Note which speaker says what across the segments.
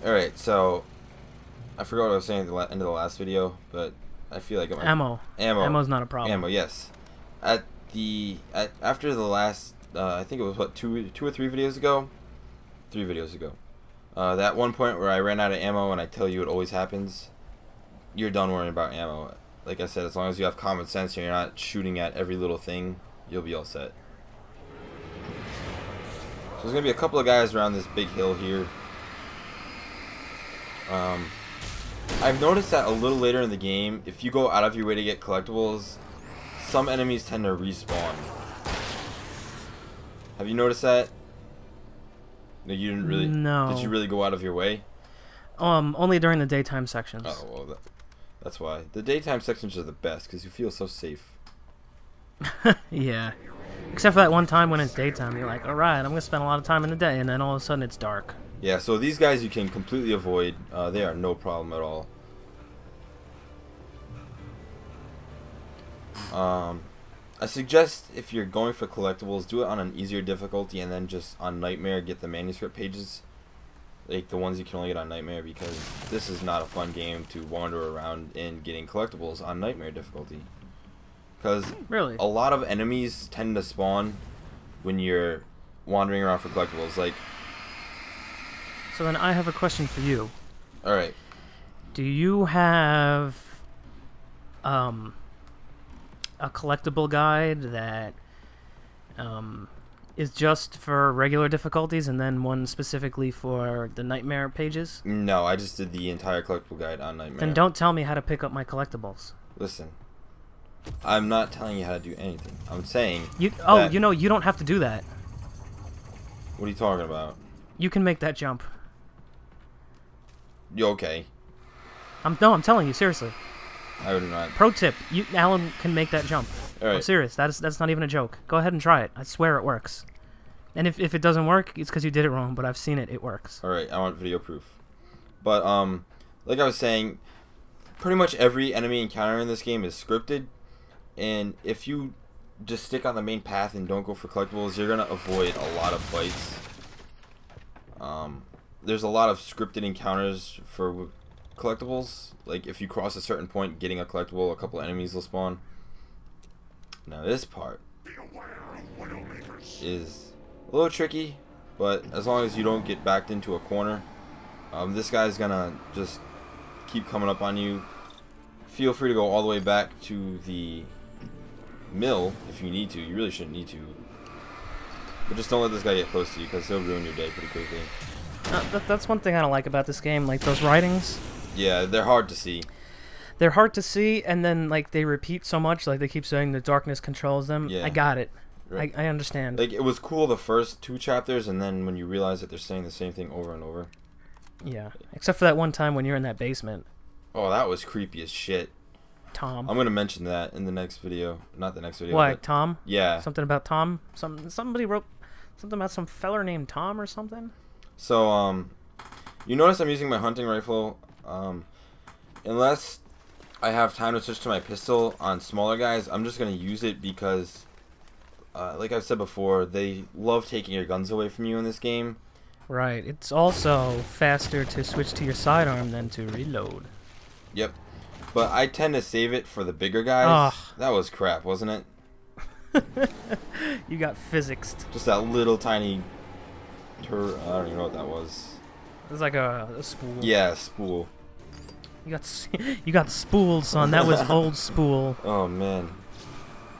Speaker 1: Alright, so I forgot what I was saying at the end of the last video, but I feel like
Speaker 2: Ammo.
Speaker 1: ammo.
Speaker 2: Ammo's not a problem.
Speaker 1: Ammo, yes. After the last, I think it was what, two or three videos ago, 3 videos ago. That one point where I ran out of ammo, and I tell you it always happens. You're done worrying about ammo. Like I said, as long as you have common sense and you're not shooting at every little thing, you'll be all set. So there's gonna be a couple of guys around this big hill here. I've noticed that a little later in the game, if you go out of your way to get collectibles, some enemies tend to respawn. Have you noticed that? No, you didn't really.
Speaker 2: No.
Speaker 1: Did you really go out of your way?
Speaker 2: Only during the daytime sections.
Speaker 1: Oh well, that's why. The daytime sections are the best because you feel so safe.
Speaker 2: Yeah. Except for that one time when it's daytime, you're like, alright, I'm gonna spend a lot of time in the day, and then all of a sudden it's dark.
Speaker 1: Yeah, so these guys you can completely avoid. They are no problem at all. I suggest if you're going for collectibles, do it on an easier difficulty and then just on Nightmare get the manuscript pages. Like the ones you can only get on Nightmare, because this is not a fun game to wander around in getting collectibles on Nightmare difficulty. Because
Speaker 2: really,
Speaker 1: a lot of enemies tend to spawn when you're wandering around for collectibles. Like,
Speaker 2: so then I have a question for you.
Speaker 1: alright.
Speaker 2: Do you have a collectible guide that is just for regular difficulties and then one specifically for the Nightmare pages?
Speaker 1: No, I just did the entire collectible guide on Nightmare.
Speaker 2: Then don't tell me how to pick up my collectibles.
Speaker 1: Listen, I'm not telling you how to do anything. I'm saying
Speaker 2: you know, you don't have to do that.
Speaker 1: What are you talking about?
Speaker 2: You can make that jump.
Speaker 1: You okay?
Speaker 2: I'm telling you seriously.
Speaker 1: I would not.
Speaker 2: Pro tip: Alan can make that jump.
Speaker 1: Alright.
Speaker 2: I'm serious. That's not even a joke. Go ahead and try it. I swear it works. And if it doesn't work, it's because you did it wrong. But I've seen it. It works.
Speaker 1: Alright, I want video proof. But like I was saying, pretty much every enemy encounter in this game is scripted, and if you just stick on the main path and don't go for collectibles, you're gonna avoid a lot of fights. There's a lot of scripted encounters for collectibles. Like if you cross a certain point, getting a collectible, a couple enemies will spawn. Now this part is a little tricky, but as long as you don't get backed into a corner, this guy's gonna just keep coming up on you. Feel free to go all the way back to the mill if you need to. You really shouldn't need to, but just don't let this guy get close to you because he'll ruin your day pretty quickly.
Speaker 2: That's one thing I don't like about this game. Like those writings.
Speaker 1: Yeah, they're hard to see.
Speaker 2: They're hard to see, and then like they repeat so much. Like they keep saying the darkness controls them.
Speaker 1: Yeah.
Speaker 2: I got it.
Speaker 1: Right.
Speaker 2: I understand.
Speaker 1: Like it was cool the first 2 chapters, and then when you realize that they're saying the same thing over and over.
Speaker 2: Yeah. Except for that one time when you're in that basement.
Speaker 1: Oh, that was creepy as shit.
Speaker 2: Tom.
Speaker 1: I'm gonna mention that in the next video. Not the next video.
Speaker 2: Why,
Speaker 1: but
Speaker 2: Tom?
Speaker 1: yeah.
Speaker 2: Something about Tom? Somebody wrote something about some feller named Tom or something?
Speaker 1: So, you notice I'm using my hunting rifle. Unless I have time to switch to my pistol on smaller guys, I'm just gonna use it because, like I've said before, they love taking your guns away from you in this game.
Speaker 2: Right. It's also faster to switch to your sidearm than to reload.
Speaker 1: Yep. But I tend to save it for the bigger guys.
Speaker 2: Ugh.
Speaker 1: That was crap, wasn't it?
Speaker 2: You got physicsed.
Speaker 1: Just that little tiny I don't even know what that was.
Speaker 2: It was like a spool.
Speaker 1: Yeah, spool.
Speaker 2: You got spooled, son. That was old spool.
Speaker 1: Oh man.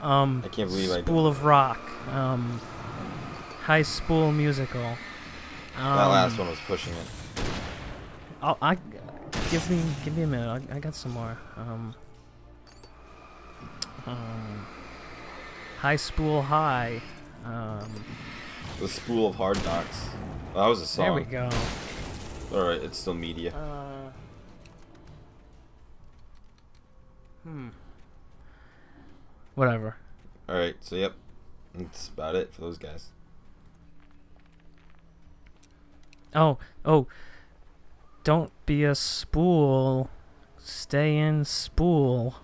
Speaker 1: I can't believe I did.
Speaker 2: Spool of rock. High spool musical.
Speaker 1: That last one was pushing it.
Speaker 2: Give me a minute. I got some more. High spool high.
Speaker 1: The spool of hard knocks. Well, that was a song.
Speaker 2: There we go.
Speaker 1: Alright, it's still media.
Speaker 2: Whatever.
Speaker 1: Alright, so yep. That's about it for those guys.
Speaker 2: Oh. Don't be a spool. Stay in spool.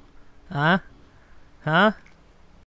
Speaker 2: Huh?